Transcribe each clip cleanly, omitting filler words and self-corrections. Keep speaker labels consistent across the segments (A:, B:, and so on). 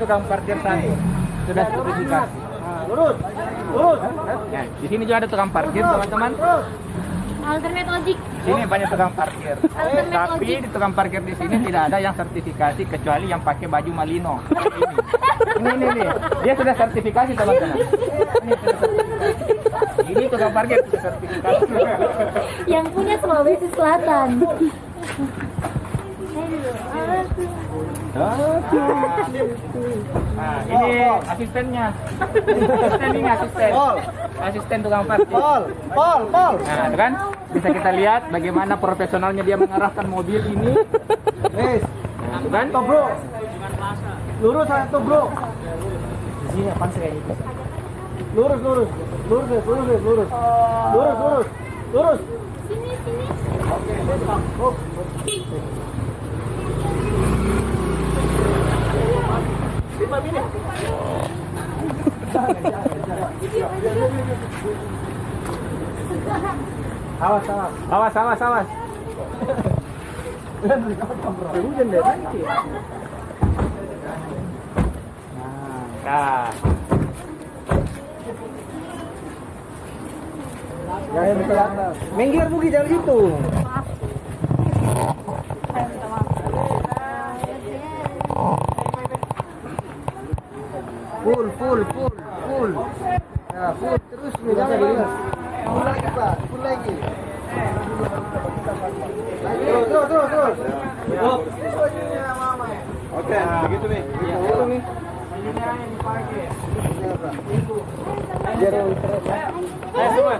A: tukang parkir satu sudah sertifikasi.
B: Lurus.
A: Nah, di sini juga ada tukang parkir, teman-teman.
C: Alternate ojek.
A: Sini banyak tukang parkir. Tapi di tukang parkir di sini tidak ada yang sertifikasi kecuali yang pakai baju Malino. Ini. Dia sudah sertifikasi, teman-teman. Ini tukang parkir sudah sertifikasi.
C: Yang punya Sulawesi Selatan.
A: Nah, ini asistennya. Asisten tukang parkir.
B: Pol.
A: Nah, itu kan bisa kita lihat bagaimana profesionalnya dia mengarahkan mobil ini.
B: Wes.
A: Nah, itu kan?
B: Tuh, bro. Lurus satu, bro.
A: Di sini apaan sih kayak gitu?
B: Lurus.
C: Sini.
B: Oke, stop.
A: Awas.
B: Hujan deh nanti.
A: Nah,
B: Jangan betul atas. Minggir Bugi, jangan gitu. Full. Ya, full terus nih, jangan minus. Full lagi, Pak. Full lagi. Terus. Oke, begitu nih. Begitu nih. Biar yang terus.
A: ayo semua.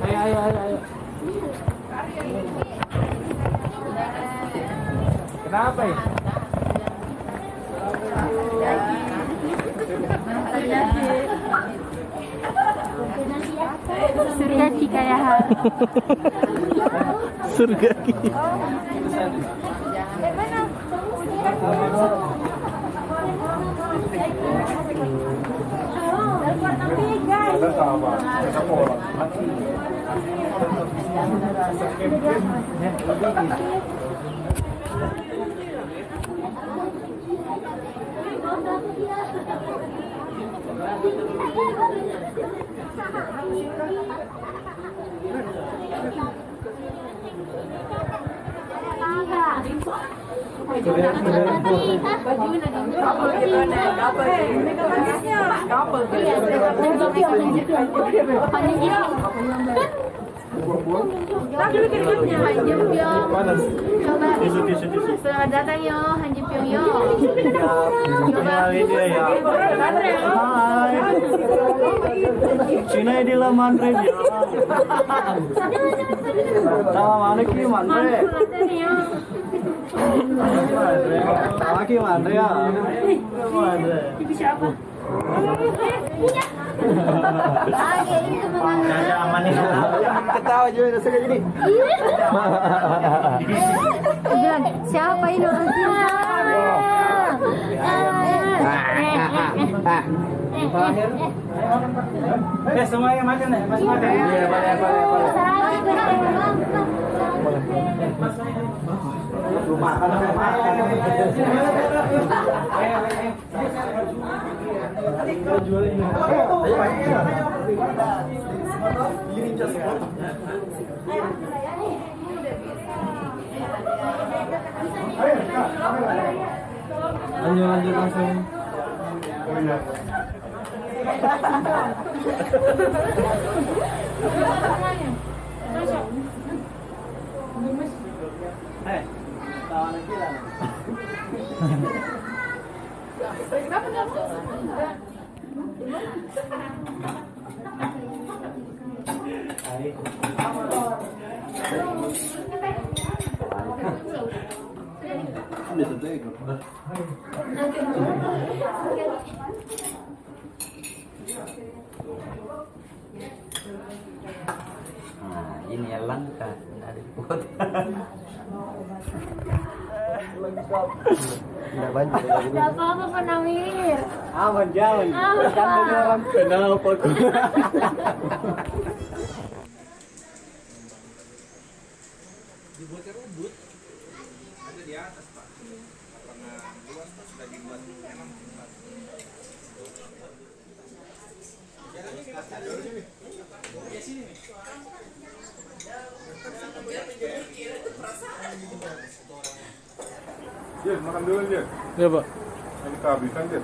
A: Ayo. Kenapa ya?
C: Surya Cikayahan.
D: Surga.
C: Selamat datang yo, Han Ji Pyong yo.
B: Kenalin dia ya. Hai. Cina di Lamandre ya. Assalamualaikum Mandre. Lagi Mandre ya.
C: Ibu siapa?
B: Aman nih. Ketawa juga udah gini.
C: Bilang, siapa ini orang Cina?
B: Semuanya makan deh, masih makan. Iya, boleh. Lanjut langsung.
A: Nah, ini yang langka ada di kota.
B: Tidak banyak.
C: Tidak apa-apa Penawir.
B: Aman jalan.
C: Apa?
B: Kan beneran kenapa kok?
A: Dibuat rambut. Ada dia.
D: Jir, makan dulu Jir.
E: Iya, Pak.
D: Ini kehabisan Jir.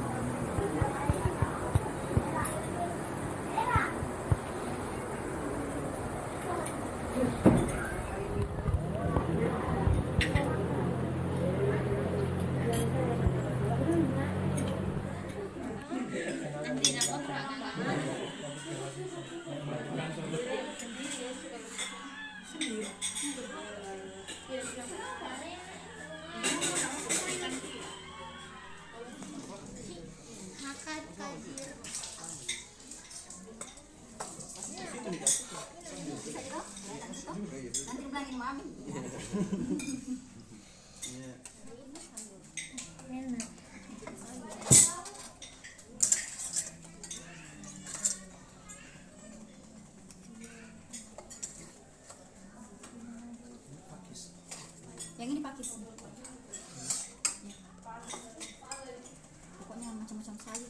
F: Yang ini pakis. Pokoknya macam-macam sayur.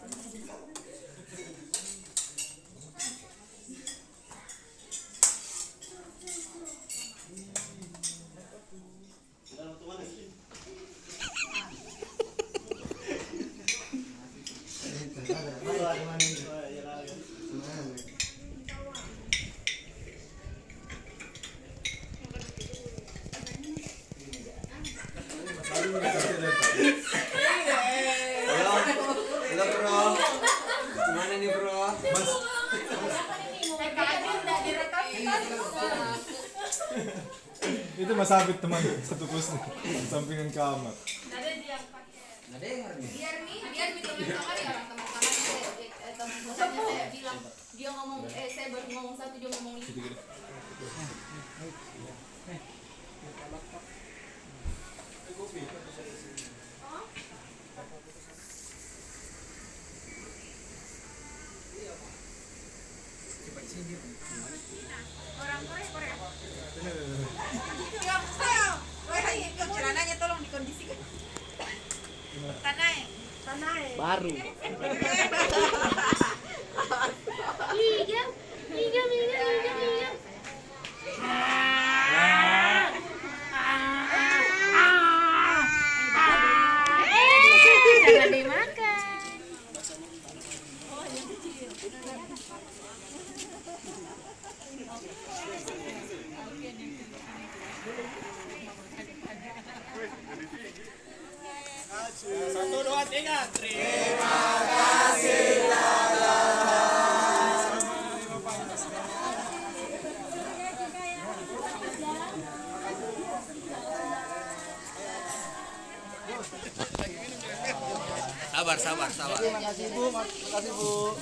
E: Itu Mas Abid teman satu kos sampingan kamar.
C: Dia ngomong, saya baru ngomong satu, dia ngomong lima.
G: Celananya tolong dikondisikan. Tanai.
B: Baru.
C: Jangan dimakan.
A: Satu, dua, tiga.
B: Sabar. Terima kasih Bu, makasih Bu.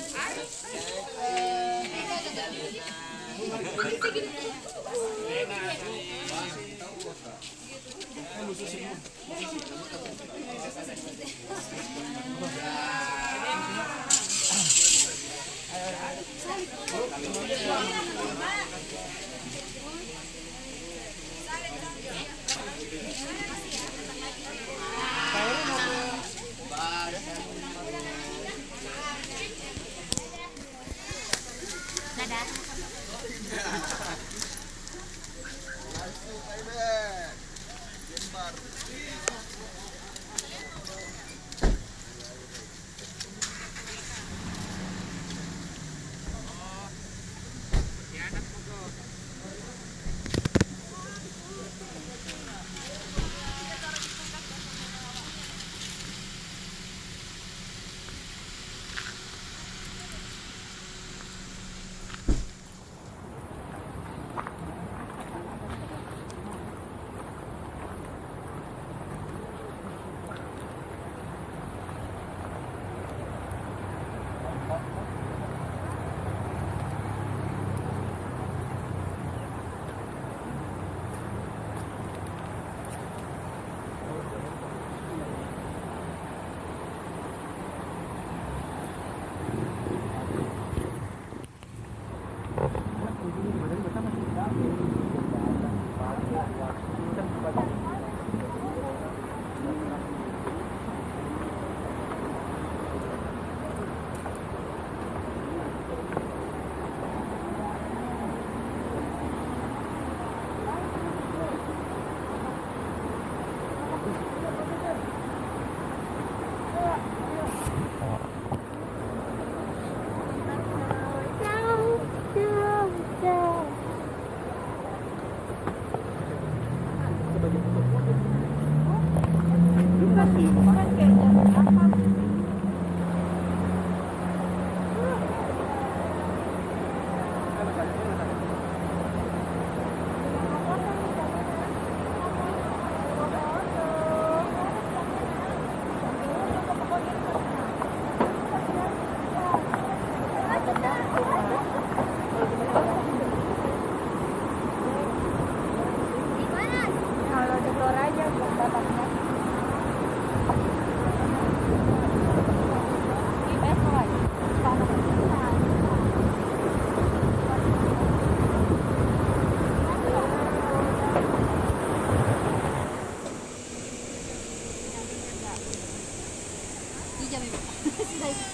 F: jam ibu. Sudah ibu.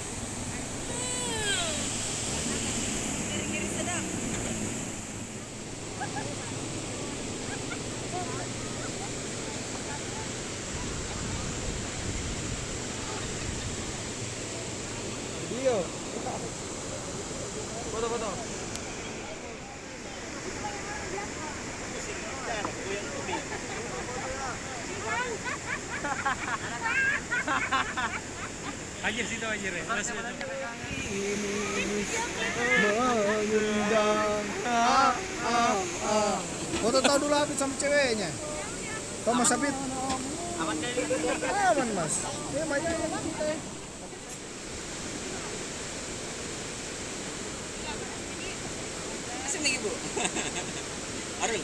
G: Ngiri-ngiri sedap.
B: Video. Foto-foto.
E: Aja situ aja re.
B: Mengundang. Foto tahu dulu Apit sama ceweknya. Kau Mas Apit? Aman Mas. Ya banyak yang kita.
H: Asing lagi bu. Arul.